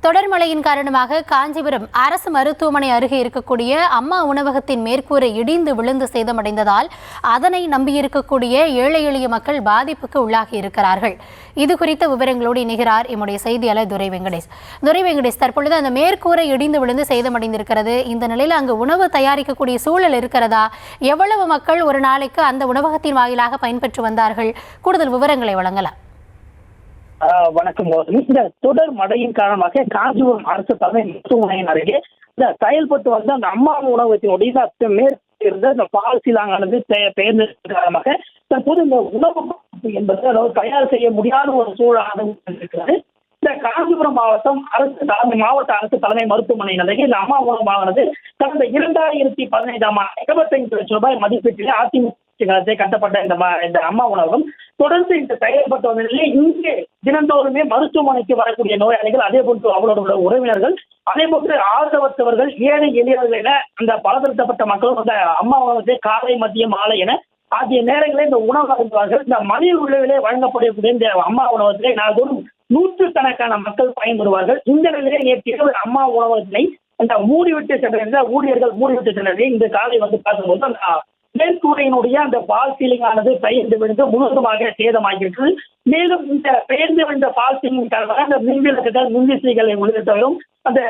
தொடர் மழையின் காரணமாக காஞ்சிபுரம் அரசு மருத்துவமனை அருகே இருக்கக்கூடிய அம்மா உணவகத்தின் மேற்கூரை இடிந்து விழுந்து சேதமடைந்ததால் அதனை நம்பியிருக்கக்கூடிய ஏழை எளிய மக்கள் பாதிப்புக்கு உள்ளாகி இருக்கிறார்கள். இது குறித்த விவரங்களோடு இணைகிறார் எம்முடைய செய்தியாளர் துரை வெங்கடேஷ். தற்பொழுது அந்த மேற்கூரை இடிந்து விழுந்து சேதமடைந்திருக்கிறது. இந்த நிலையில் அங்கு உணவு தயாரிக்கக்கூடிய சூழல் இருக்கிறதா? எவ்வளவு மக்கள் ஒரு நாளைக்கு அந்த உணவகத்தின் வாயிலாக பயன்பெற்று வந்தார்கள்? கூடுதல் விவரங்களை வழங்கலாம். வணக்கம். இந்த தொடர் மழையின் காரணமாக காஞ்சிபுரம் அரசு தலைமை மருத்துவமனையின் அருகே செயல்பட்டு வந்த அந்த அம்மா உணவகத்தினுடைய மேற்கு இருந்த இந்த பால் சீலாங்கானது பெயர்ந்த காரணமாக தற்போது இந்த உணவு என்பது அதாவது தயார் செய்ய முடியாத ஒரு சூழலாக இருக்கிறது. இந்த காஞ்சிபுரம் மாவட்ட அரசு தலைமை மருத்துவமனையின் அருகே இந்த அம்மா உணவகமானது கடந்த 2015ஆம் ஆண்டு 25 லட்சம் ரூபாய் மதிப்பீட்டில் அதிமுக கட்டப்பட்ட இந்த அம்மா உணவகம் தொடர்ந்து இந்த செயல்பட்டு வந்த நிலையில் இங்கே தினந்தோறுமே மருத்துவமனைக்கு வரக்கூடிய நோயாளிகள், அதே போன்று அவர்களோட உறவினர்கள், அதே போன்று ஆதரவற்றவர்கள், ஏழை எளியவர்கள் என அந்த பலதரப்பட்ட மக்களும் அந்த அம்மா உணவகத்தை காலை மதியம் மாலை என ஆகிய நேரங்களில் இந்த உணவு அருந்துவார்கள். இந்த மதிய உணவிலே வழங்கப்படக்கூடிய இந்த அம்மா உணவகத்திலே நாள்தோறும் நூற்றுக்கணக்கான மக்கள் பயன்பெறுவார்கள். இந்த நிலையிலே நேற்று அம்மா உணவகத்தினை அந்த மூடிவிட்டு சென்ற ஊழியர்கள் மூடிவிட்டு சென்றதை இந்த காலை பார்க்கும்போது அந்த மேற்கூரையினுடைய அந்த பால் சீலிங் ஆனது பெயர்ந்து விழுந்து முழுவதுமாக சேதமாகியிருக்கிறது. மேலும் இந்த பெயர்ந்து விழுந்த பால் சீலிங் காரணமாக அந்த மின்விளக்குகள், மின்விசைகளை உள்ளிட்டவரும் அந்த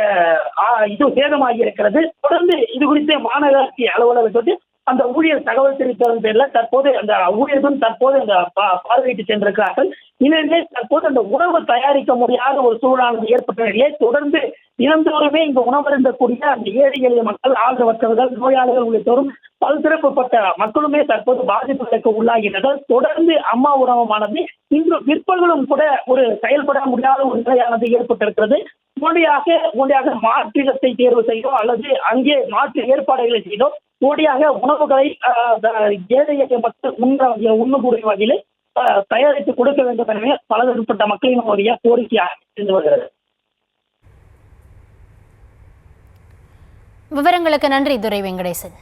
இது சேதமாகி இருக்கிறது. தொடர்ந்து இது குறித்து மாநகராட்சி அலுவலகத்தோடு அந்த ஊழியர் தகவல் தெரிவித்ததன் பேரில் தற்போது அந்த ஊழியர்களும் அந்த பார்வையிட்டு சென்றிருக்கிறார்கள். இதிலே தற்போது அந்த உணவு தயாரிக்க முடியாத ஒரு சூழலானது ஏற்பட்ட நிலையை தொடர்ந்து தினந்தோறுமே இங்கு உணவருந்தக்கூடிய அந்த ஏழை எளிய மக்கள், ஆதரவற்றவர்கள், நோயாளிகள் உள்ளிட்டோரும் பல்தரப்புப்பட்ட மக்களுமே தற்போது பாதிப்புகளுக்கு உள்ளாகின்றனர். தொடர்ந்து அம்மா உணவகமானது இன்று பிற்பகலும் கூட ஒரு செயல்பட முடியாத ஒரு நிலையானது ஏற்பட்டிருக்கிறது. உடனடியாக மாற்று இடத்தை தேர்வு செய்தோ அல்லது அங்கே மாற்று ஏற்பாடுகளை செய்தோ உடனடியாக உணவுகளை ஏழை எளிய மக்கள் உண்ணக்கூடிய வகையில் தயாரித்து கொடுக்க வேண்டும் எனவே பலதரப்பட்ட மக்களினுடைய கோரிக்கையாக இருந்து வருகிறது. விவரங்களுக்கு நன்றி துரை வெங்கடேசன்.